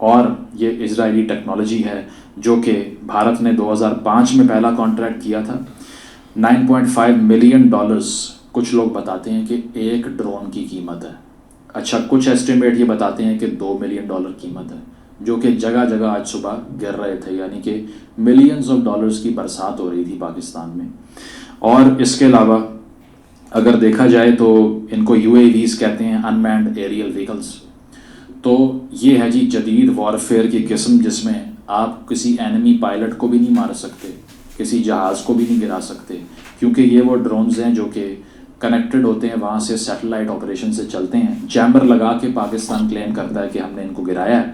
اور یہ اسرائیلی ٹیکنالوجی ہے جو کہ بھارت نے 2005 میں پہلا کانٹریکٹ کیا تھا. 9.5 ملین ڈالرز کچھ لوگ بتاتے ہیں کہ ایک ڈرون کی قیمت ہے. اچھا کچھ ایسٹیمیٹ یہ بتاتے ہیں کہ 2 ملین ڈالر قیمت ہے، جو کہ جگہ جگہ آج صبح گر رہے تھے، یعنی کہ ملینز آف ڈالرز کی برسات ہو رہی تھی پاکستان میں. اور اس کے علاوہ اگر دیکھا جائے تو ان کو UAVs کہتے ہیں، ان مینڈ ایریل ویکلز. تو یہ ہے جی جدید وارفیئر کی قسم، جس میں آپ کسی اینمی پائلٹ کو بھی نہیں مار سکتے، کسی جہاز کو بھی نہیں گرا سکتے، کیونکہ یہ وہ ڈرونز ہیں جو کہ کنیکٹڈ ہوتے ہیں، وہاں سے سیٹلائٹ آپریشن سے چلتے ہیں. جیمبر لگا کے پاکستان کلیم کرتا ہے کہ ہم نے ان کو گرایا ہے.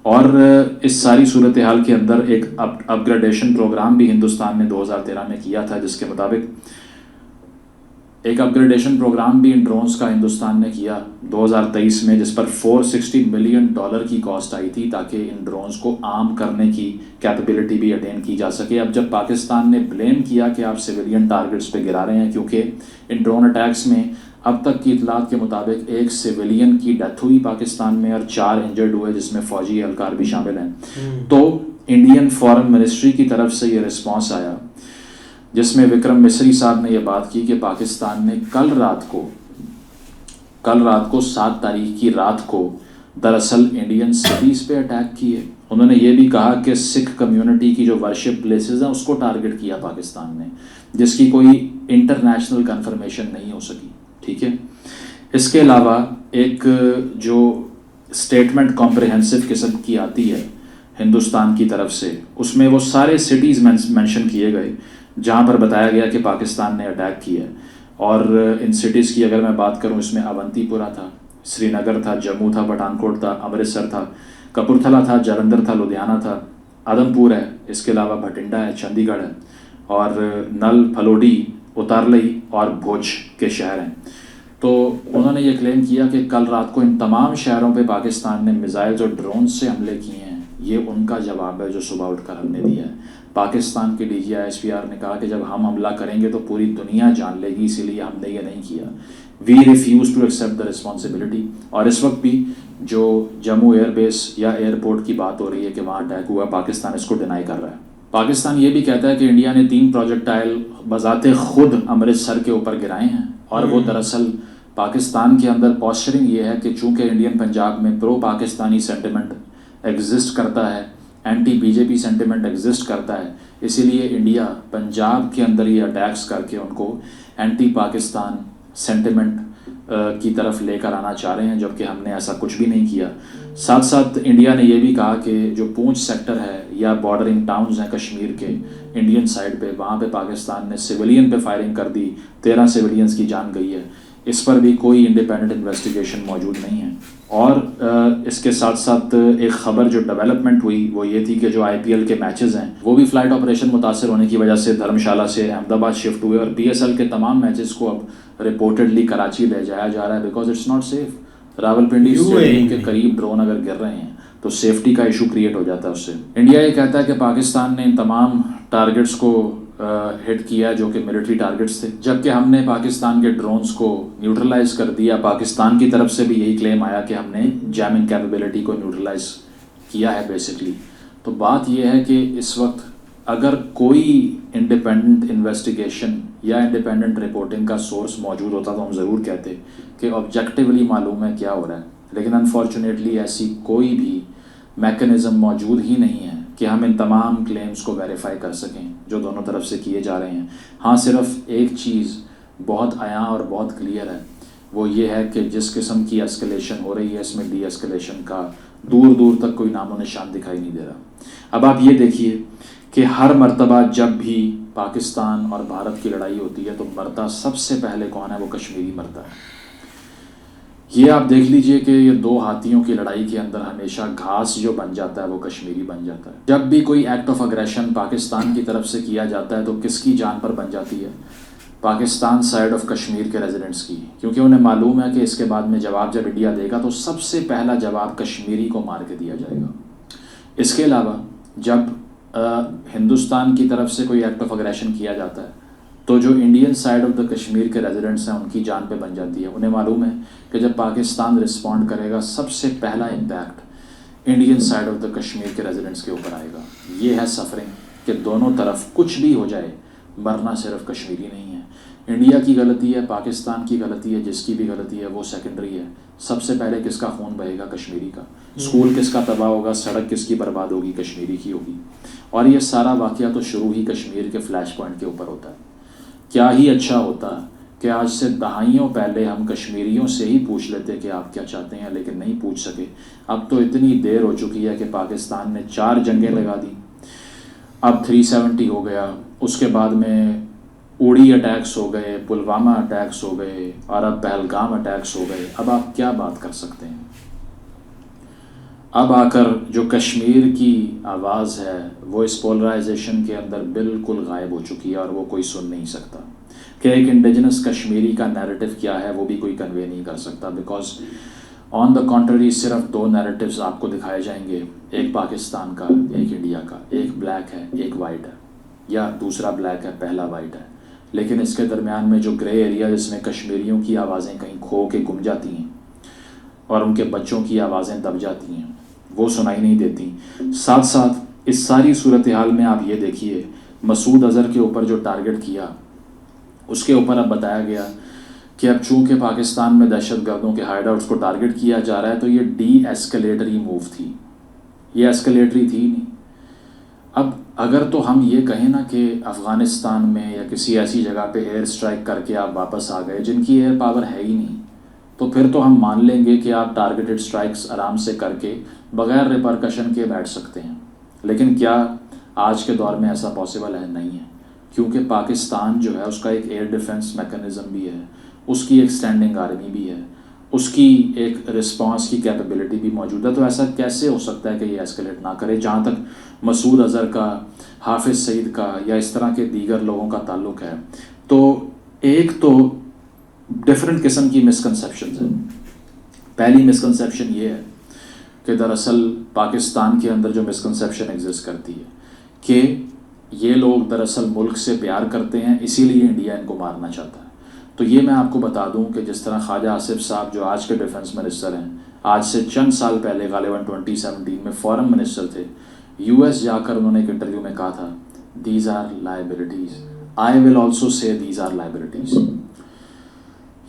اور اس ساری صورتحال کے اندر ایک اپ گریڈیشن پروگرام بھی ہندوستان نے 2013 میں کیا تھا، جس کے مطابق ایک اپ گریڈیشن پروگرام بھی ان ڈرونز کا ہندوستان نے کیا 2023 میں، جس پر 460 ملین ڈالر کی کاسٹ آئی تھی تاکہ ان ڈرونز کو عام کرنے کی کیپیبلٹی بھی اٹین کی جا سکے. اب جب پاکستان نے بلیم کیا کہ آپ سویلین ٹارگٹس پہ گرا رہے ہیں، کیونکہ ان ڈرون اٹیکس میں اب تک کی اطلاعات کے مطابق ایک سویلین کی ڈیتھ ہوئی پاکستان میں اور 4 انجرڈ ہوئے، جس میں فوجی اہلکار بھی شامل ہیں. تو انڈین فارن منسٹری کی طرف سے یہ رسپانس آیا، جس میں وکرم مصری صاحب نے یہ بات کی کہ پاکستان نے کل رات کو 7 تاریخ کی رات کو دراصل انڈین سٹیز پہ اٹیک کیے. انہوں نے یہ بھی کہا کہ سکھ کمیونٹی کی جو ورشپ پلیسز ہیں اس کو ٹارگٹ کیا پاکستان نے، جس کی کوئی انٹرنیشنل کنفرمیشن نہیں ہو سکی. ٹھیک ہے. اس کے علاوہ ایک جو اسٹیٹمنٹ کمپریہنسو قسم کی آتی ہے ہندوستان کی طرف سے، اس میں وہ سارے سٹیز مینشن کیے گئے جہاں پر بتایا گیا کہ پاکستان نے اٹیک کیا ہے. اور ان سٹیز کی اگر میں بات کروں، اس میں اونتی پورہ تھا، سری نگر تھا، جموں تھا، پٹھان کوٹ تھا، امرتسر تھا، کپورتھلا تھا، جلندھر تھا، لدھیانہ تھا، آدم پور ہے، اس کے علاوہ بھٹنڈا ہے، چندی گڑھ ہے، اور نل، پھلوڈی، اتارلئی اور بھوج کے شہر ہیں. تو انہوں نے یہ کلیم کیا کہ کل رات کو ان تمام شہروں پہ پاکستان نے میزائلز اور ڈرونز سے حملے کیے ہیں. یہ ان کا جواب ہے جو صبح اٹھ کر ہم نے دیا ہے. پاکستان کے DGISPR نے کہا کہ جب ہم حملہ کریں گے تو پوری دنیا جان لے گی، اسی لیے ہم نے یہ نہیں کیا. We refuse to accept the responsibility. اور اس وقت بھی جو جموں ایئر بیس یا ایئرپورٹ کی بات ہو رہی ہے کہ وہاں اٹیک ہوا، پاکستان اس کو ڈینائی کر رہا ہے. پاکستان یہ بھی کہتا ہے کہ انڈیا نے 3 پروجیکٹائل بذات خود امرتسر کے اوپر گرائے ہیں، اور وہ دراصل پاکستان کے اندر پوسچرنگ یہ ہے کہ چونکہ انڈین پنجاب میں پرو پاکستانی سینٹیمنٹ ایگزسٹ کرتا ہے، اینٹی BJP سینٹیمنٹ ایگزسٹ کرتا ہے، اسی لیے انڈیا پنجاب کے اندر یہ اٹیکس کر کے ان کو اینٹی پاکستان سینٹیمنٹ کی طرف لے کر آنا چاہ رہے ہیں، جبکہ ہم نے ایسا کچھ بھی نہیں کیا. ساتھ ساتھ انڈیا نے یہ بھی کہا کہ جو پونچھ سیکٹر ہے یا بارڈرنگ ٹاؤنز ہیں کشمیر کے انڈین سائڈ پہ، وہاں پہ پاکستان نے سویلین پہ فائرنگ کر دی، 13 سویلینز کی جان گئی ہے. اس پر بھی کوئی انڈیپینڈنٹ انویسٹیگیشن موجود نہیں ہے. اور اس کے ساتھ ساتھ ایک خبر جو ڈیولپمنٹ ہوئی وہ یہ تھی کہ جو IPL کے میچز ہیں وہ بھی فلائٹ آپریشن متاثر ہونے کی وجہ سے دھرمشالہ سے احمد آباد شفٹ ہوئے، اور PSL کے تمام میچز کو اب رپورٹڈلی کراچی لے جایا جا رہا ہے، because it's not safe. Rawalpindi stadium کے قریب ڈرون اگر گر رہے ہیں تو سیفٹی کا ایشو کریٹ ہو جاتا ہے اس سے. انڈیا یہ کہتا ہے کہ پاکستان نے ان تمام ٹارگٹس کو ہٹ کیا جو کہ ملٹری ٹارگٹس تھے، جبکہ ہم نے پاکستان کے ڈرونز کو نیوٹرلائز کر دیا. پاکستان کی طرف سے بھی یہی کلیم آیا کہ ہم نے جیمنگ کیپیبلٹی کو نیوٹرلائز کیا ہے بیسکلی. تو بات یہ ہے کہ اس وقت اگر کوئی انڈیپینڈنٹ انویسٹیگیشن یا انڈیپینڈنٹ رپورٹنگ کا سورس موجود ہوتا تو ہم ضرور کہتے کہ آبجیکٹیولی معلوم ہے کیا ہو رہا ہے، لیکن انفارچونیٹلی ایسی کوئی بھی میکنزم موجود ہی نہیں ہے کہ ہم ان تمام کلیمز کو ویریفائی کر سکیں جو دونوں طرف سے کیے جا رہے ہیں. ہاں صرف ایک چیز بہت عیاں اور بہت کلیئر ہے، وہ یہ ہے کہ جس قسم کی اسکلیشن ہو رہی ہے اس میں ڈی اسکلیشن کا دور دور تک کوئی نام و نشان دکھائی نہیں دے رہا. اب آپ یہ دیکھیے کہ ہر مرتبہ جب بھی پاکستان اور بھارت کی لڑائی ہوتی ہے تو مرتا سب سے پہلے کون ہے؟ وہ کشمیری مرتا ہے. یہ آپ دیکھ لیجئے کہ یہ 2 ہاتھیوں کی لڑائی کے اندر ہمیشہ گھاس جو بن جاتا ہے وہ کشمیری بن جاتا ہے. جب بھی کوئی ایکٹ آف اگریشن پاکستان کی طرف سے کیا جاتا ہے تو کس کی جان پر بن جاتی ہے؟ پاکستان سائڈ آف کشمیر کے ریزیڈنٹس کی، کیونکہ انہیں معلوم ہے کہ اس کے بعد میں جواب جب انڈیا دے گا تو سب سے پہلا جواب کشمیری کو مار کے دیا جائے گا. اس کے علاوہ جب ہندوستان کی طرف سے کوئی ایکٹ آف اگریشن کیا جاتا ہے تو جو Indian side of the Kashmir کے ریزیڈنٹس ہیں ان کی جان پہ بن جاتی ہے. انہیں معلوم ہے کہ جب پاکستان رسپونڈ کرے گا سب سے پہلا impact Indian side of the Kashmir کے ریزیڈنٹس کے اوپر آئے گا. یہ ہے سفرنگ کہ دونوں طرف کچھ بھی ہو جائے مرنا صرف کشمیری نہیں ہے. انڈیا کی غلطی ہے, پاکستان کی غلطی ہے, جس کی بھی غلطی ہے وہ سیکنڈری ہے. سب سے پہلے کس کا خون بہے گا؟ کشمیری کا. اسکول کس کا تباہ ہوگا؟ سڑک کس کی برباد ہوگی؟ کشمیری کی ہوگی. اور یہ سارا واقعہ تو شروع ہی کشمیر کے فلیش پوائنٹ کے اوپر ہوتا ہے. کیا ہی اچھا ہوتا کہ آج سے دہائیوں پہلے ہم کشمیریوں سے ہی پوچھ لیتے کہ آپ کیا چاہتے ہیں, لیکن نہیں پوچھ سکے. اب تو اتنی دیر ہو چکی ہے کہ پاکستان نے 4 جنگیں لگا دی, اب 370 ہو گیا, اس کے بعد میں اوڑی اٹیکس ہو گئے, پلوامہ اٹیکس ہو گئے, اور اب پہلگام اٹیکس ہو گئے. اب آپ کیا بات کر سکتے ہیں؟ اب آ کر جو کشمیر کی آواز ہے وہ اس پولرائزیشن کے اندر بالکل غائب ہو چکی ہے, اور وہ کوئی سن نہیں سکتا کہ ایک انڈیجنس کشمیری کا نیریٹو کیا ہے, وہ بھی کوئی کنوے نہیں کر سکتا. بیکاز آن دا کانٹری صرف 2 نیریٹیوز آپ کو دکھائے جائیں گے, ایک پاکستان کا, ایک انڈیا کا. ایک بلیک ہے, ایک وائٹ ہے, یا دوسرا بلیک ہے, پہلا وائٹ ہے. لیکن اس کے درمیان میں جو گرے ایریا جس میں کشمیریوں کی آوازیں کہیں کھو کے گم جاتی ہیں اور ان کے بچوں کی آوازیں دب جاتی ہیں, وہ سنائی نہیں دیتی. ساتھ ساتھ اس ساری صورتحال میں آپ یہ دیکھیے, مسعود اظہر کے اوپر جو ٹارگٹ کیا, اس کے اوپر اب بتایا گیا کہ اب چونکہ پاکستان میں دہشت گردوں کے ہائیڈ آؤٹس کو ٹارگٹ کیا جا رہا ہے تو یہ ڈی ایسکلیٹری موو تھی, یہ ایسکلیٹری تھی نہیں. اب اگر تو ہم یہ کہیں نا کہ افغانستان میں یا کسی ایسی جگہ پہ ایئر اسٹرائک کر کے آپ واپس آ گئے جن کی ایئر پاور ہے ہی نہیں, تو پھر تو ہم مان لیں گے کہ آپ ٹارگیٹڈ اسٹرائکس آرام سے کر کے بغیر ریپرکشن کے بیٹھ سکتے ہیں. لیکن کیا آج کے دور میں ایسا پاسبل ہے؟ نہیں ہے, کیونکہ پاکستان جو ہے اس کا ایک ایئر ڈیفنس میکانزم بھی ہے, اس کی ایک اسٹینڈنگ آرمی بھی ہے, اس کی ایک رسپانس کی کیپیبلٹی بھی موجود ہے. تو ایسا کیسے ہو سکتا ہے کہ یہ ایسکلیٹ نہ کرے؟ جہاں تک مسعود اظہر کا, حافظ سعید کا یا اس طرح کے دیگر لوگوں کا تعلق ہے, تو ایک تو ڈفرینٹ قسم کی مسکنسیپشنز ہیں. پہلی مسکنسیپشن یہ ہے کہ دراصل پاکستان کے اندر جو مسکنسیپشن ایگزسٹ کرتی ہے کہ یہ لوگ دراصل ملک سے پیار کرتے ہیں, اسی لیے انڈیا ان کو مارنا چاہتا ہے. تو یہ میں آپ کو بتا دوں کہ جس طرح خواجہ آصف صاحب جو آج کے ڈیفنس منسٹر ہیں, آج سے چند سال پہلے غالباً 2017 میں فورن منسٹر تھے, یو ایس جا کر انہوں نے ایک انٹرویو میں کہا تھا, these are liabilities, I will also say these are liabilities.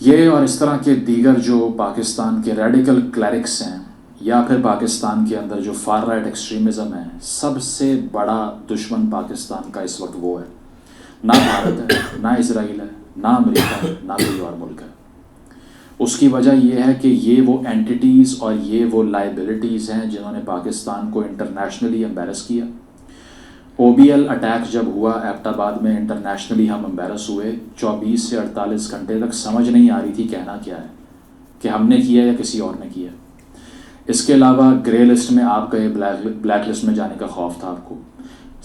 یہ اور اس طرح کے دیگر جو پاکستان کے ریڈیکل کلیرکس ہیں یا پھر پاکستان کے اندر جو فار رائٹ ایکسٹریمزم ہے, سب سے بڑا دشمن پاکستان کا اس وقت وہ ہے. نہ بھارت ہے, نہ اسرائیل ہے, نہ امریکہ ہے, نہ کوئی اور ملک ہے. اس کی وجہ یہ ہے کہ یہ وہ اینٹیٹیز اور یہ وہ لائبلٹیز ہیں جنہوں نے پاکستان کو انٹرنیشنلی امبیرس کیا. او بی ایل اٹیک جب ہوا ایبٹ آباد میں, انٹرنیشنلی ہم امبیرس ہوئے. 24 سے 48 گھنٹے تک سمجھ نہیں آ رہی تھی کہنا کیا ہے, کہ ہم نے کیا یا کسی اور نے کیا. اس کے علاوہ گرے لسٹ میں آپ گئے, بلیک لسٹ میں جانے کا خوف تھا آپ کو,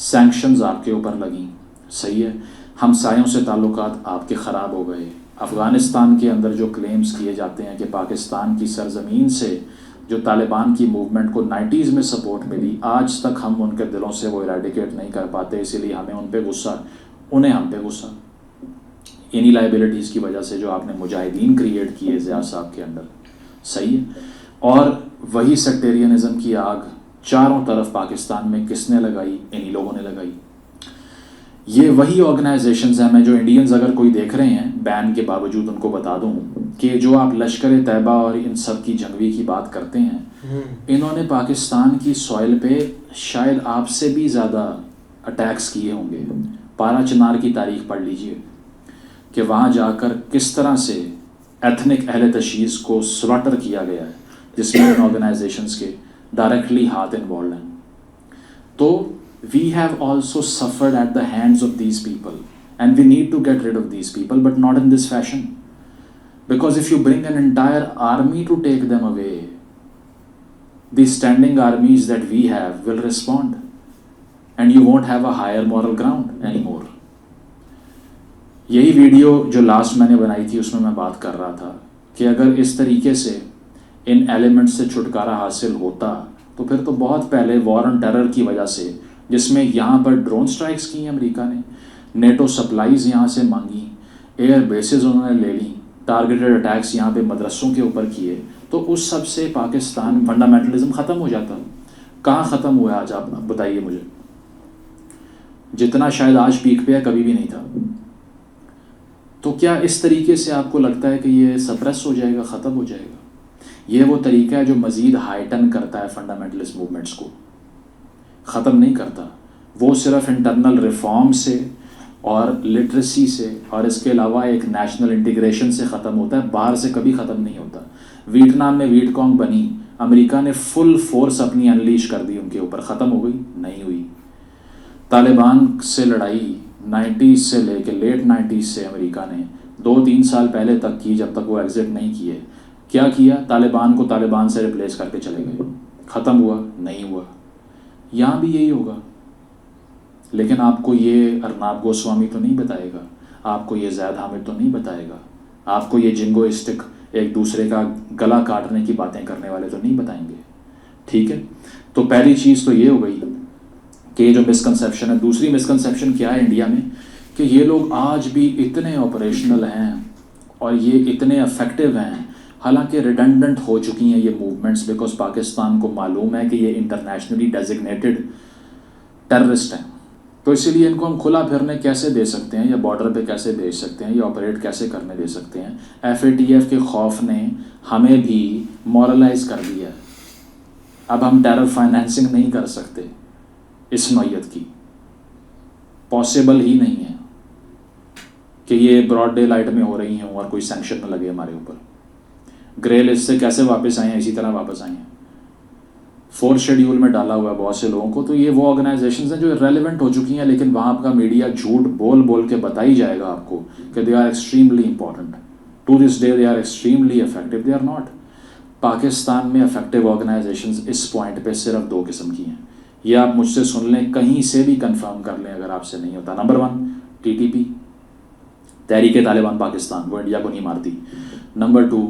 سینکشنز آپ کے اوپر لگیں, صحیح ہے, ہمسایوں سے تعلقات آپ کے خراب ہو گئے. افغانستان کے اندر جو کلیمز کیے جاتے ہیں کہ پاکستان کی سرزمین سے جو طالبان کی موومنٹ کو 90s میں سپورٹ ملی, آج تک ہم ان کے دلوں سے وہ ایریڈیکیٹ نہیں کر پاتے, اسی لیے ہمیں ان پہ غصہ, انہیں ہم پہ غصہ. انہی لائبلٹیز کی وجہ سے جو آپ نے مجاہدین کریٹ کیے ضیاء صاحب کے اندر, صحیح ہے. اور وہی سیکٹیرینزم کی آگ چاروں طرف پاکستان میں کس نے لگائی؟ انہی لوگوں نے لگائی. یہ وہی آرگنائزیشنز ہیں, میں جو انڈینز اگر کوئی دیکھ رہے ہیں بین کے باوجود ان کو بتا دوں کہ جو آپ لشکر طیبہ اور ان سب کی جنگوی کی بات کرتے ہیں, انہوں نے پاکستان کی سوائل پہ شاید آپ سے بھی زیادہ اٹیکس کیے ہوں گے. پارا چنار کی تاریخ پڑھ لیجئے کہ وہاں جا کر کس طرح سے ایتھنک اہل تشییع کو سلاٹر کیا گیا ہے, جس میں ان آرگنائزیشنز کے ڈائریکٹلی ہاتھ انوالوڈ ہیں. تو we have also suffered at the hands of these people and we need to get rid of these people, but not in this fashion, because if you bring an entire army to take them away, the standing armies that we have will respond and you won't have a higher moral ground anymore. یہی video جو last میں نے بنائی تھی اس میں بات کر رہا تھا کہ اگر اس طریقے سے ان ایلیمنٹ سے چھٹکارا حاصل ہوتا تو پھر تو بہت پہلے وار آن ٹیرر کی وجہ سے, جس میں یہاں پر ڈرون سٹرائکس کی ہیں امریکہ نے, نیٹو سپلائیز یہاں سے مانگی, ایئر بیسز انہوں نے لے لیں, ٹارگیٹڈ اٹیکس یہاں پہ مدرسوں کے اوپر کیے, تو اس سب سے پاکستان فنڈامنٹلزم ختم ہو جاتا. کہاں ختم ہوا ہے آج؟ آپ بتائیے مجھے. جتنا شاید آج پیک پہ ہے کبھی بھی نہیں تھا. تو کیا اس طریقے سے آپ کو لگتا ہے کہ یہ سپریس ہو جائے گا, ختم ہو جائے گا؟ یہ وہ طریقہ ہے جو مزید ہائٹن کرتا ہے فنڈامنٹلسٹ موومنٹس کو, ختم نہیں کرتا. وہ صرف انٹرنل ریفارم سے اور لٹریسی سے اور اس کے علاوہ ایک نیشنل انٹیگریشن سے ختم ہوتا ہے, باہر سے کبھی ختم نہیں ہوتا. ویٹنام میں ویٹ کانگ بنی, امریکہ نے فل فورس اپنی انلیش کر دی ان کے اوپر, ختم ہو گئی؟ نہیں ہوئی. طالبان سے لڑائی 90s سے لے کے لیٹ 90s سے امریکہ نے 2-3 سال پہلے تک کی, جب تک وہ ایگزٹ نہیں کیے. کیا کیا؟ طالبان کو طالبان سے ریپلیس کر کے چلے گئے. ختم ہوا؟ نہیں ہوا. یہاں بھی یہی ہوگا. لیکن آپ کو یہ ارناب گوسوامی تو نہیں بتائے گا, آپ کو یہ زید حامد تو نہیں بتائے گا, آپ کو یہ جنگوئسٹک ایک دوسرے کا گلا کاٹنے کی باتیں کرنے والے تو نہیں بتائیں گے. ٹھیک ہے, تو پہلی چیز تو یہ ہو گئی کہ یہ جو مسکنسیپشن ہے. دوسری مسکنسیپشن کیا ہے انڈیا میں, کہ یہ لوگ آج بھی اتنے آپریشنل ہیں اور یہ اتنے افیکٹو ہیں, حالانکہ ریڈنڈنٹ ہو چکی ہیں یہ موومنٹس, بیکاز پاکستان کو معلوم ہے کہ یہ انٹرنیشنلی ڈیزگنیٹڈ ٹیررسٹ ہیں. تو اسی لیے ان کو ہم کھلا پھرنے کیسے دے سکتے ہیں, یا بارڈر پہ کیسے بھیج سکتے ہیں, یا آپریٹ کیسے کرنے دے سکتے ہیں. FATF کے خوف نے ہمیں بھی مورلائز کر دیا ہے. اب ہم ٹیرر فائنینسنگ نہیں کر سکتے اس نوعیت کی, پاسبل ہی نہیں ہے کہ یہ براڈ ڈے لائٹ میں ہو رہی ہیں اور کوئی سینکشن نہ لگے ہمارے اوپر. گرے لسٹ سے کیسے واپس آئے ہیں, اسی طرح واپس آئے ہیں. 4 شیڈیول میں ڈالا ہوا ہے بہت سے لوگوں کو. تو یہ وہ آرگنائزیشنز ہیں جو ریلیونٹ ہو چکی ہیں, لیکن وہاں کا میڈیا جھوٹ بول بول کے بتائی جائے گا آپ کو کہ they are extremely important. To this day they are extremely effective. They are not. Pakistan میں افیکٹو آرگنائزیشنز اس پوائنٹ پہ صرف 2 قسم کی ہیں. یہ آپ مجھ سے سن لیں, کہیں سے بھی کنفرم کر لیں اگر آپ سے نہیں ہوتا. نمبر 1 TTP, تحریک طالبان پاکستان, وہ انڈیا کو نہیں مارتی. نمبر 2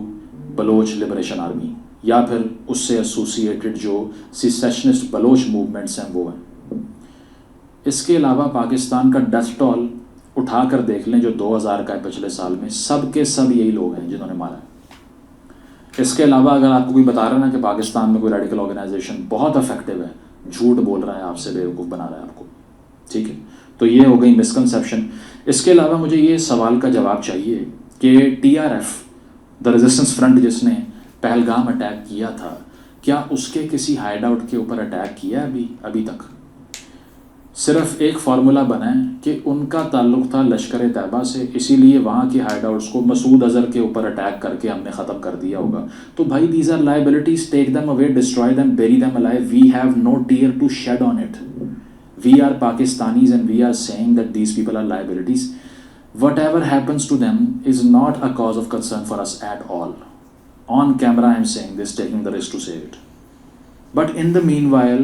بلوچ لبریشن آرمی, یا پھر اس سے ایسوسیٹڈ جو سیسیشنسٹ بلوچ موومنٹس ہیں وہ ہیں. اس کے علاوہ پاکستان کا ڈیتھ ٹول اٹھا کر دیکھ لیں جو 2000 کا ہے پچھلے سال میں, سب کے سب یہی لوگ ہیں جنہوں نے مارا ہے. اس کے علاوہ اگر آپ کو کوئی بتا رہا ہے نا کہ پاکستان میں کوئی ریڈیکل آرگنائزیشن بہت افیکٹو ہے, جھوٹ بول رہا ہے, آپ سے بیوقوف بنا رہا ہے آپ کو. ٹھیک ہے, تو یہ ہو گئی مسکنسیپشن. اس کے علاوہ مجھے یہ سوال کا جواب چاہیے کہ TRF دا ریزسٹنس فرنٹ جس نے پہلگام اٹیک کیا تھا, کیا اس کے کسی ہائیڈ آؤٹ کے اوپر اٹیک کیا ہے ابھی تک؟ صرف ایک فارمولا بنا ہے کہ ان کا تعلق تھا لشکر طیبہ سے, اسی لیے وہاں کے ہائیڈ آؤٹس کو مسعود اظہر کے اوپر اٹیک کر کے ہم نے ختم کر دیا ہوگا. تو بھائی these are liabilities, take them away, destroy them, bury them alive. We have no tear to shed on it. We are Pakistanis and we are seeing that these people are liabilities. Whatever happens to them is not a cause of concern for us at all. On camera I am saying this, taking the risk to say it. But in the meanwhile,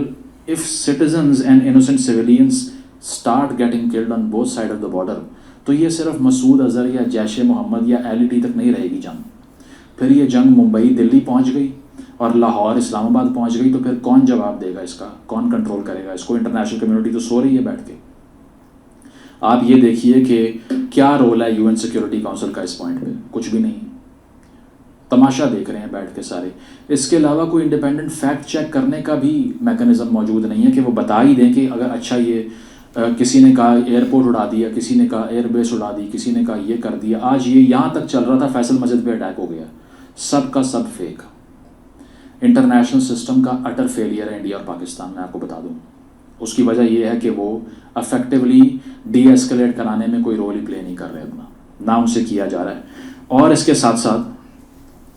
if citizens and innocent civilians start getting killed on both sides of the border, تو یہ صرف مسعود اظہر یا جیش محمد یا LET تک نہیں رہے گی جنگ. پھر یہ جنگ ممبئی دلی پہنچ گئی اور لاہور اسلام آباد پہنچ گئی, تو پھر کون جواب دے گا اس کا, کون کنٹرول کرے گا اس کو؟ انٹرنیشنل کمیونٹی تو سو رہی ہے بیٹھ کے. آپ یہ دیکھیے کہ کیا رول ہے UN سیکیورٹی کونسل کا اس پوائنٹ پہ, کچھ بھی نہیں. تماشا دیکھ رہے ہیں بیٹھ کے سارے. اس کے علاوہ کوئی انڈیپینڈنٹ فیکٹ چیک کرنے کا بھی میکانزم موجود نہیں ہے کہ وہ بتا ہی دیں کہ اگر اچھا یہ کسی نے کہا ایئرپورٹ اڑا دیا, کسی نے کہا ایئر بیس اڑا دی, کسی نے کہا یہ کر دیا. آج یہ یہاں تک چل رہا تھا فیصل مسجد پہ اٹیک ہو گیا. سب کا سب فیک. انٹرنیشنل سسٹم کا اٹر فیلئر ہے انڈیا اور پاکستان, میں آپ کو بتا دوں. اس کی وجہ یہ ہے کہ وہ افیکٹولی ڈی ایسکلیٹ کرانے میں کوئی رول ہی پلے نہیں کر رہے اپنا, نہ ان سے کیا جا رہا ہے. اور اس کے ساتھ ساتھ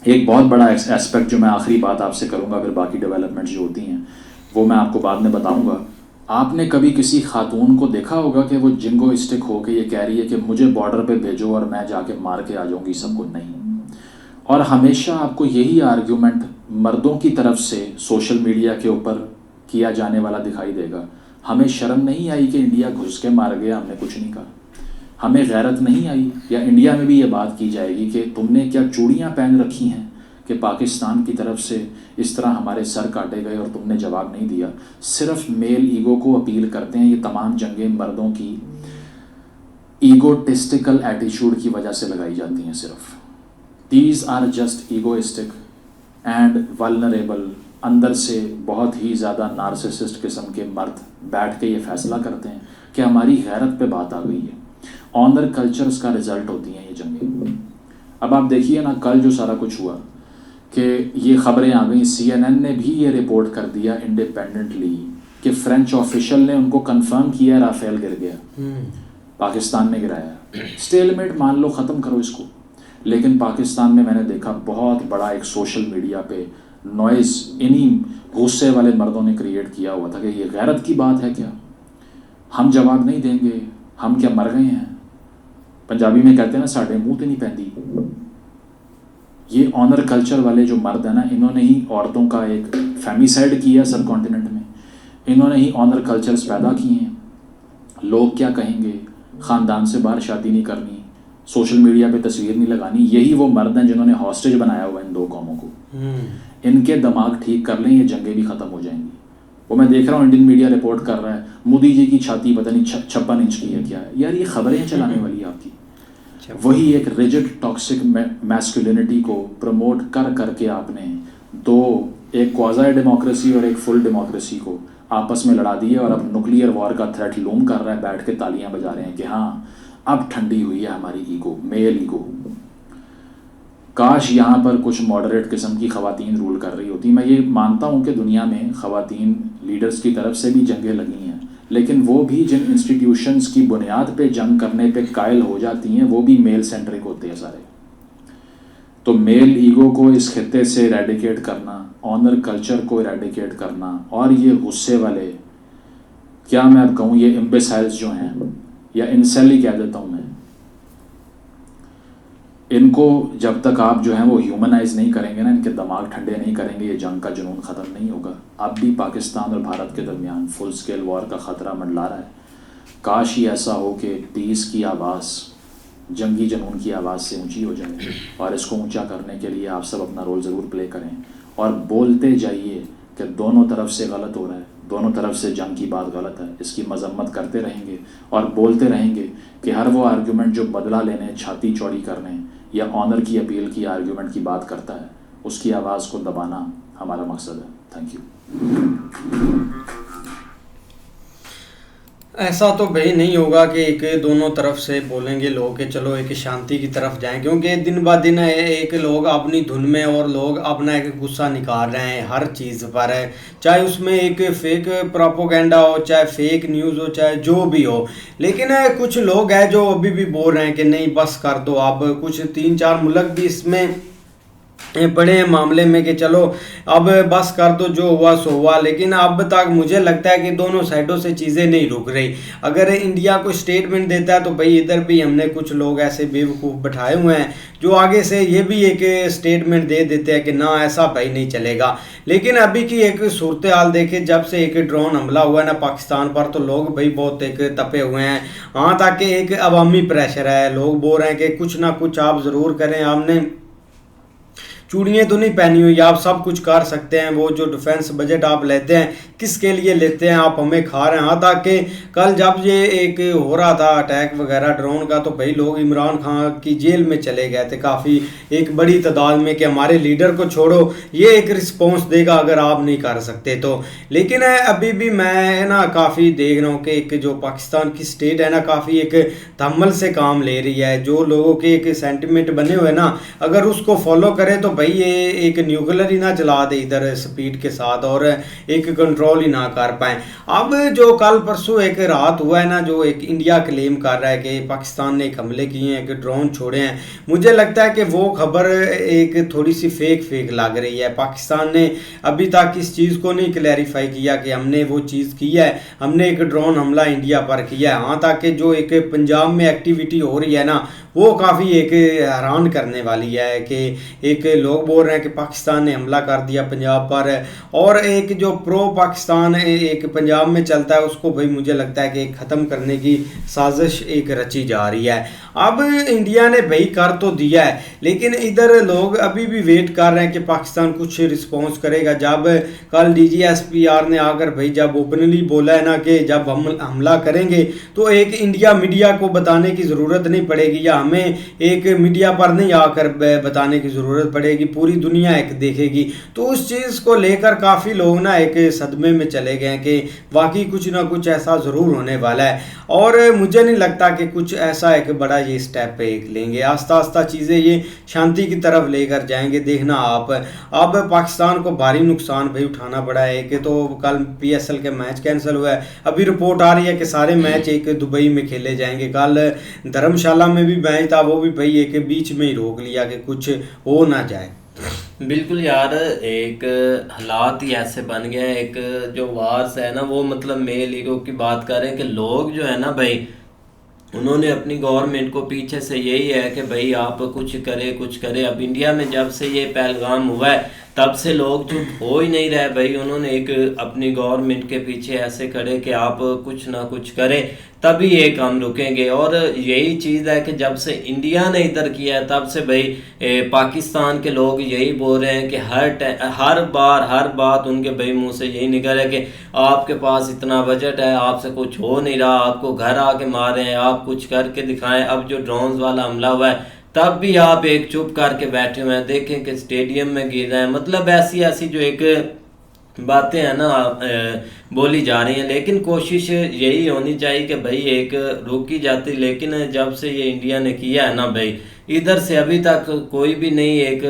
ایک بہت بڑا ایسپیکٹ جو میں آخری بات آپ سے کروں گا, پھر باقی ڈیولپمنٹس جو ہوتی ہیں وہ میں آپ کو بعد میں بتاؤں گا. آپ نے کبھی کسی خاتون کو دیکھا ہوگا کہ وہ جنگوئسٹک ہو کے یہ کہہ رہی ہے کہ مجھے بارڈر پہ بھیجو اور میں جا کے مار کے آ جاؤں گی سب کو؟ نہیں. اور ہمیشہ آپ کو یہی آرگیومنٹ مردوں کی طرف سے سوشل میڈیا کے اوپر کیا جانے والا دکھائی دے گا. ہمیں شرم نہیں آئی کہ انڈیا گھس کے مار گیا, ہم نے کچھ نہیں کہا. ہمیں غیرت نہیں آئی, یا انڈیا میں بھی یہ بات کی جائے گی کہ تم نے کیا چوڑیاں پہن رکھی ہیں کہ پاکستان کی طرف سے اس طرح ہمارے سر کاٹے گئے اور تم نے جواب نہیں دیا. صرف میل ایگو کو اپیل کرتے ہیں. یہ تمام جنگیں مردوں کی ایگوٹسٹیکل ایٹیچیوڈ کی وجہ سے لگائی جاتی ہیں. صرف these are just egoistic and vulnerable اندر سے بہت ہی زیادہ نارسسسٹ قسم کے مرد بیٹھ کے یہ فیصلہ کرتے ہیں کہ ہماری غیرت پہ بات آ گئی ہے. آنر کلچرز کا رزلٹ ہوتی ہیں یہ جنگیں. اب آپ دیکھیے نا کل جو سارا کچھ ہوا کہ یہ خبریں آ گئیں, CNN نے بھی یہ رپورٹ کر دیا انڈیپینڈنٹلی کہ فرینچ آفیشل نے ان کو کنفرم کیا رافیل گر گیا, پاکستان نے گرایا. اسٹیل میٹ مان لو, ختم کرو اس کو. لیکن پاکستان میں نے دیکھا بہت بڑا ایک سوشل میڈیا پہ نوائز انہی غصے والے مردوں نے کریٹ کیا ہوا تھا کہ یہ غیرت کی بات ہے کیا, ہم جواب نہیں دیں گے, ہم کیا مر گئے ہیں. پنجابی میں کہتے ہیں نا ساڈے منہ تے نہیں پیندی. یہ آنر کلچر والے جو مرد ہیں نا, انہوں نے ہی عورتوں کا ایک فیمیسائڈ کیا سب کانٹیننٹ میں, انہوں نے ہی آنر کلچرز پیدا کیے ہیں. لوگ کیا کہیں گے, خاندان سے باہر شادی نہیں کرنی, سوشل میڈیا پہ تصویر نہیں لگانی. یہی وہ مرد ہیں جنہوں نے ہاسٹیج بنایا ہوا ان دو قوموں کو. ان کے دماغ ٹھیک کر لیں, یہ جنگیں بھی ختم ہو جائیں گی. وہ میں دیکھ رہا ہوں انڈین میڈیا رپورٹ کر رہا ہے مودی جی کی چھاتی پتہ نہیں 56 انچ کی ہے کیا ہے. یار یہ خبریں چلانے والی آپ کی. وہی ایک ریجڈ ٹاکسک میسکولینٹی کو پروموٹ کر کے آپ نے دو, ایک کوازائی ڈیموکریسی اور ایک فل ڈیموکریسی کو آپس میں لڑا دیا, اور اب نیوکلیئر وار کا تھریٹ لوم کر رہا ہے, بیٹھ کے تالیاں بجا رہے ہیں کہ ہاں اب ٹھنڈی ہوئی ہے ہماری ایگو, میل ایگو. کاش یہاں پر کچھ ماڈریٹ قسم کی خواتین رول کر رہی ہوتی. میں یہ مانتا ہوں کہ دنیا میں خواتین لیڈرز کی طرف سے بھی جنگیں لگی ہیں, لیکن وہ بھی جن انسٹیٹیوشنز کی بنیاد پہ جنگ کرنے پہ قائل ہو جاتی ہیں وہ بھی میل سینٹرک ہوتے ہیں سارے. تو میل ایگو کو اس خطے سے ایریڈیکیٹ کرنا, آنر کلچر کو ایریڈیکیٹ کرنا, اور یہ غصے والے, کیا میں اب کہوں, یہ امبیسائلز جو ہیں, یا انسیل ہی کہہ دیتا ہوں میں, ان کو جب تک آپ جو ہیں وہ ہیومنائز نہیں کریں گے نا, ان کے دماغ ٹھنڈے نہیں کریں گے, یہ جنگ کا جنون ختم نہیں ہوگا. اب بھی پاکستان اور بھارت کے درمیان فل سکیل وار کا خطرہ منڈلا رہا ہے. کاش ہی ایسا ہو کہ پیس کی آواز جنگی جنون کی آواز سے اونچی ہو جائے, اور اس کو اونچا کرنے کے لیے آپ سب اپنا رول ضرور پلے کریں, اور بولتے جائیے کہ دونوں طرف سے غلط ہو رہا ہے, دونوں طرف سے جنگ کی بات غلط ہے. اس کی مذمت کرتے رہیں گے اور بولتے رہیں گے کہ ہر وہ آرگیومنٹ جو بدلہ لینے, چھاتی چوڑی کرنے یا آنر کی اپیل کی آرگیومنٹ کی بات کرتا ہے, اس کی آواز کو دبانا ہمارا مقصد ہے. Thank you. ایسا تو بھائی نہیں ہوگا کہ ایک دونوں طرف سے بولیں گے لوگ کہ چلو ایک شانتی کی طرف جائیں, کیونکہ دن بہ دن ایک لوگ اپنی دھن میں اور لوگ اپنا ایک غصہ نکال رہے ہیں ہر چیز پر ہے, چاہے اس میں ایک فیک پروپیگنڈا ہو, چاہے فیک نیوز ہو, چاہے جو بھی ہو. لیکن کچھ لوگ ہیں جو ابھی بھی بول رہے ہیں کہ نہیں بس کر دو. اب کچھ 3-4 ملک بھی اس میں پڑے ہیں معاملے میں کہ چلو اب بس کر دو, جو ہوا سو ہوا. لیکن اب تک مجھے لگتا ہے کہ دونوں سائڈوں سے چیزیں نہیں رک رہی. اگر انڈیا کو اسٹیٹمنٹ دیتا ہے تو بھائی ادھر بھی ہم نے کچھ لوگ ایسے بیوقوف بٹھائے ہوئے ہیں جو آگے سے یہ بھی ایک اسٹیٹمنٹ دے دیتے ہیں کہ نہ ایسا بھائی نہیں چلے گا. لیکن ابھی کی ایک صورتحال دیکھیں, جب سے ایک ڈرون حملہ ہوا ہے نا پاکستان پر, تو لوگ بھائی بہت ایک تپے ہوئے ہیں. ہاں تاکہ ایک عوامی پریشر ہے, لوگ بول رہے ہیں کہ کچھ نہ کچھ آپ ضرور کریں, آپ نے چوڑیاں تو نہیں پہنی ہوئی, آپ سب کچھ کر سکتے ہیں. وہ جو ڈیفنس بجٹ آپ لیتے ہیں کس کے لیے لیتے ہیں, آپ ہمیں کھا رہے ہیں. ہاں تاکہ کل جب یہ ایک ہو رہا تھا اٹیک وغیرہ ڈرون کا, تو بھائی لوگ عمران خان کی جیل میں چلے گئے تھے کافی ایک بڑی تعداد میں کہ ہمارے لیڈر کو چھوڑو, یہ ایک رسپانس دے گا اگر آپ نہیں کر سکتے تو. لیکن ابھی بھی میں نا کافی دیکھ رہا ہوں کہ ایک جو پاکستان کی سٹیٹ ہے نا کافی ایک تحمل سے کام لے رہی ہے. جو لوگوں کے ایک سینٹیمنٹ بنے ہوئے نا, اگر اس کو فالو کرے تو بھائی یہ ایک نیوکلر ہی نہ چلا دے ادھر سپیڈ کے ساتھ, اور ایک کنٹرول ہی نہ کر پائیں. اب جو کل پرسوں ایک رات ہوا ہے نا, جو ایک انڈیا کلیم کر رہا ہے کہ پاکستان نے ایک حملے کیے ہیں, کہ ڈرون چھوڑے ہیں, مجھے لگتا ہے کہ وہ خبر ایک تھوڑی سی فیک لگ رہی ہے. پاکستان نے ابھی تک اس چیز کو نہیں کلیریفائی کیا کہ ہم نے وہ چیز کی ہے, ہم نے ایک ڈرون حملہ انڈیا پر کیا ہے. ہاں تاکہ جو ایک پنجاب میں ایکٹیویٹی ہو رہی ہے نا, وہ کافی ایک حیران کرنے والی ہے کہ ایک لوگ بول رہے ہیں کہ پاکستان نے حملہ کر دیا پنجاب پر, اور ایک جو پرو پاکستان ایک پنجاب میں چلتا ہے اس کو بھائی مجھے لگتا ہے کہ ایک ختم کرنے کی سازش ایک رچی جا رہی ہے. اب انڈیا نے بھائی کر تو دیا ہے, لیکن ادھر لوگ ابھی بھی ویٹ کر رہے ہیں کہ پاکستان کچھ رسپانس کرے گا. جب کل DGSPR نے آ کر بھائی جب اوپنلی بولا ہے نا کہ جب ہم حملہ کریں گے تو ایک انڈیا میڈیا کو بتانے کی ضرورت نہیں پڑے گی, یا ہمیں ایک میڈیا پر نہیں آ کر بتانے کی ضرورت پڑے رہے گی, پوری دنیا ایک دیکھے گی. تو اس چیز کو لے کر کافی لوگ نا ایک صدمے میں چلے گئے کہ واقعی کچھ نہ کچھ ایسا ضرور ہونے والا ہے. اور مجھے نہیں لگتا کہ کچھ ایسا ایک بڑا یہ اسٹیپ ایک لیں گے. آہستہ آہستہ چیزیں یہ شانتی کی طرف لے کر جائیں گے. دیکھنا آپ, اب پاکستان کو بھاری نقصان بھائی اٹھانا پڑا ہے کہ تو کل PSL کے میچ کینسل ہوا ہے. ابھی رپورٹ آ رہی ہے کہ سارے میچ ایک دبئی میں کھیلے جائیں گے. کل دھرمشالہ میں بھی میچ تھا, وہ بھی بھائی ایک بیچ میں ہی روک لیا کہ کچھ ہو نہ جائے. بالکل یار, ایک حالات ہی ایسے بن گئے ہیں. ایک جو وارس ہے نا وہ مطلب میل لیگوں کی بات کر رہے ہیں کہ لوگ جو ہے نا بھائی انہوں نے اپنی گورنمنٹ کو پیچھے سے یہی ہے کہ بھائی آپ کچھ کرے. اب انڈیا میں جب سے یہ پہلگام ہوا ہے تب سے لوگ چپ ہو ہی نہیں رہے بھائی. انہوں نے ایک اپنی گورنمنٹ کے پیچھے ایسے کھڑے کہ آپ کچھ نہ کچھ کریں تبھی یہ کام رکیں گے. اور یہی چیز ہے کہ جب سے انڈیا نے ادھر کیا ہے تب سے بھائی پاکستان کے لوگ یہی بول رہے ہیں کہ ہر بات ان کے بھائی منہ سے یہی نکل رہا ہے کہ آپ کے پاس اتنا بجٹ ہے, آپ سے کچھ ہو نہیں رہا, آپ کو گھر آ کے مارے ہیں, آپ کچھ کر کے دکھائیں. اب جو ڈرونز والا حملہ ہوا ہے تب بھی آپ ایک چپ کر کے بیٹھے ہوئے ہیں. دیکھیں کہ اسٹیڈیم میں گر رہے ہیں. مطلب ایسی جو ایک باتیں ہیں نا بولی جا رہی ہیں. لیکن کوشش یہی ہونی چاہیے کہ بھائی ایک روکی جاتی. لیکن جب سے یہ انڈیا نے کیا ہے نا بھائی ادھر سے ابھی تک کوئی بھی نہیں ایک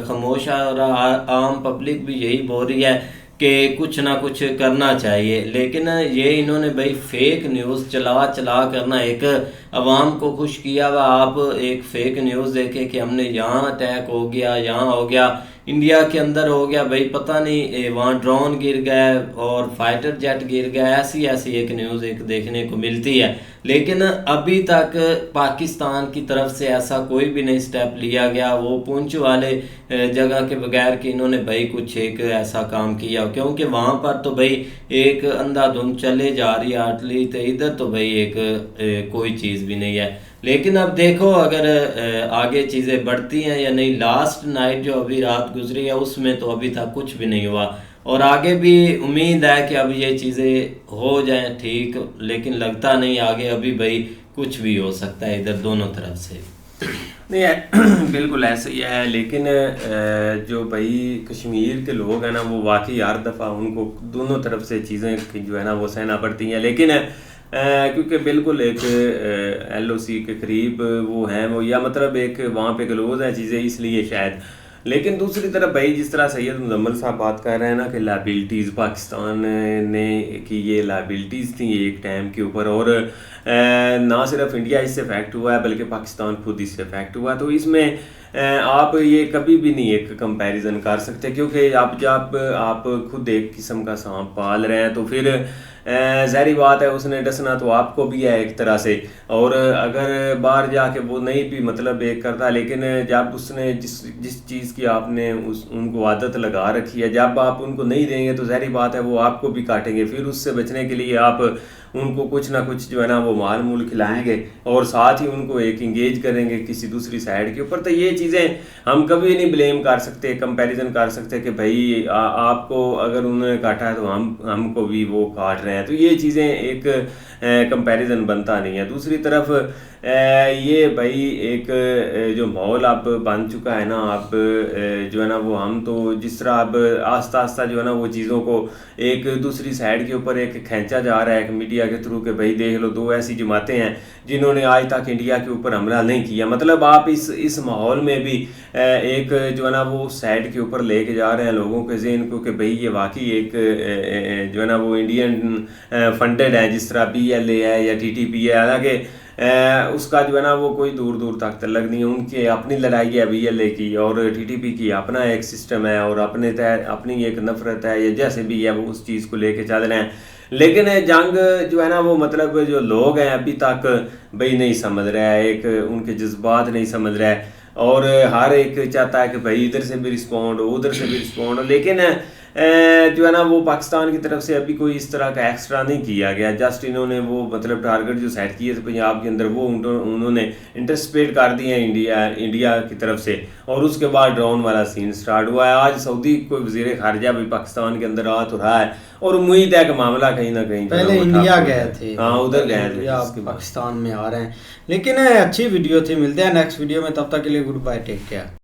خاموش ہے. اور عام پبلک بھی یہی بول رہی ہے کہ کچھ نہ کچھ کرنا چاہیے. لیکن یہ انہوں نے بھائی فیک نیوز چلا کرنا ایک عوام کو خوش کیا ہوا. آپ ایک فیک نیوز دیکھیں کہ ہم نے یہاں اٹیک ہو گیا, یہاں ہو گیا, انڈیا کے اندر ہو گیا بھائی پتہ نہیں وہاں ڈرون گر گئے اور فائٹر جیٹ گر گیا. ایسی ایک نیوز ایک دیکھنے کو ملتی ہے. لیکن ابھی تک پاکستان کی طرف سے ایسا کوئی بھی نہیں سٹیپ لیا گیا. وہ پونچھ والے جگہ کے بغیر کہ انہوں نے بھائی کچھ ایک ایسا کام کیا, کیونکہ وہاں پر تو بھائی ایک اندھا دھند چلے جا رہی ہے اٹلی. تو ادھر تو بھائی ایک کوئی چیز بھی نہیں ہے. لیکن اب دیکھو اگر آگے چیزیں بڑھتی ہیں یا نہیں. لاسٹ نائٹ جو ابھی رات گزری ہے اس میں تو ابھی تک کچھ بھی نہیں ہوا, اور آگے بھی امید ہے کہ اب یہ چیزیں ہو جائیں ٹھیک. لیکن لگتا نہیں آگے ابھی بھائی کچھ بھی ہو سکتا ہے ادھر دونوں طرف سے. نہیں بالکل ایسے ہی ہے. لیکن جو بھائی کشمیر کے لوگ ہیں نا وہ واقعی ہر دفعہ ان کو دونوں طرف سے چیزیں جو ہے نا وہ سہنا پڑتی ہیں. لیکن کیونکہ بالکل ایک LOC کے قریب وہ ہیں وہ, یا مطلب ایک وہاں پہ کلوز ہیں چیزیں اس لیے شاید. لیکن دوسری طرف بھائی جس طرح سید مزمل صاحب بات کر رہے ہیں نا کہ لائبلٹیز پاکستان نے کی یہ لائبلٹیز تھیں ایک ٹائم کے اوپر, اور نہ صرف انڈیا اس سے افیکٹ ہوا ہے بلکہ پاکستان خود اس سے افیکٹ ہوا. تو اس میں آپ یہ کبھی بھی نہیں ایک کمپیریزن کر سکتے, کیونکہ اب جب آپ خود ایک قسم کا سانپ پال رہے ہیں تو پھر ظاہری بات ہے اس نے ڈسنا تو آپ کو بھی ہے ایک طرح سے. اور اگر باہر جا کے وہ نہیں بھی مطلب ایک کرتا, لیکن جب اس نے جس چیز کی آپ نے ان کو عادت لگا رکھی ہے, جب آپ ان کو نہیں دیں گے تو ظاہری بات ہے وہ آپ کو بھی کاٹیں گے. پھر اس سے بچنے کے لیے آپ ان کو کچھ نہ کچھ جو ہے نا وہ مال مول کھلائیں گے, اور ساتھ ہی ان کو ایک انگیج کریں گے کسی دوسری سائڈ کے اوپر. تو یہ چیزیں ہم کبھی نہیں بلیم کر سکتے, کمپیریزن کر سکتے کہ بھائی آپ کو اگر انہوں نے کاٹا ہے تو ہم کو بھی وہ کاٹ رہے ہیں. تو یہ چیزیں ایک کمپیریزن بنتا نہیں ہے. دوسری طرف یہ بھائی ایک جو ماحول اب بن چکا ہے نا, اب جو ہے نا وہ ہم تو جس طرح اب آہستہ آہستہ جو ہے نا وہ چیزوں کو ایک دوسری سائڈ کے اوپر ایک کھینچا جا رہا ہے ایک میڈیا کے تھرو کہ بھائی دیکھ لو 2 ایسی جماعتیں ہیں جنہوں نے آج تک انڈیا کے اوپر حملہ نہیں کیا. مطلب آپ اس ماحول میں بھی ایک جو ہے نا وہ سائڈ کے اوپر لے کے جا رہے ہیں لوگوں کے ذہن کو کہ بھئی یہ واقعی ایک جو ہے نا وہ انڈین فنڈڈ ہے, جس طرح PLA ہے یا TTP ہے. حالانکہ اس کا جو ہے نا وہ کوئی دور تک تعلق نہیں ہے. ان کی اپنی لڑائی ہے PLA کی, اور TTP کی اپنا ایک سسٹم ہے, اور اپنی ایک نفرت ہے یا جیسے بھی ہے وہ اس چیز کو لے کے چل رہے ہیں. لیکن جنگ جو ہے نا وہ مطلب جو لوگ ہیں ابھی تک بھئی نہیں سمجھ رہا ہے, ایک ان کے جذبات نہیں سمجھ رہا ہے, اور ہر ایک چاہتا ہے کہ بھئی ادھر سے بھی رسپونڈ ہو ادھر سے بھی رسپونڈ ہو. لیکن جو ہے نا وہ پاکستان کی طرف سے ابھی کوئی اس طرح کا ایکسٹرا نہیں کیا گیا. جسٹ انہوں نے وہ مطلب ٹارگٹ جو سیٹ کیے تھے پنجاب کے اندر وہ انہوں نے انٹرسپیٹ کر دیے ہیں انڈیا کی طرف سے, اور اس کے بعد ڈرون والا سین سٹارٹ ہوا ہے. آج سعودی کوئی وزیر خارجہ بھی پاکستان کے اندر آ تو رہا ہے, اور امید ہے کہ معاملہ کہیں نہ کہیں پہلے انڈیا گئے تھے, ہاں ادھر گئے تھے, پاکستان میں آ رہے ہیں. لیکن اچھی ویڈیو تھی, ملتے ہیں نیکسٹ ویڈیو میں, تب تک کے لیے گڈ بائے, ٹیک کیئر.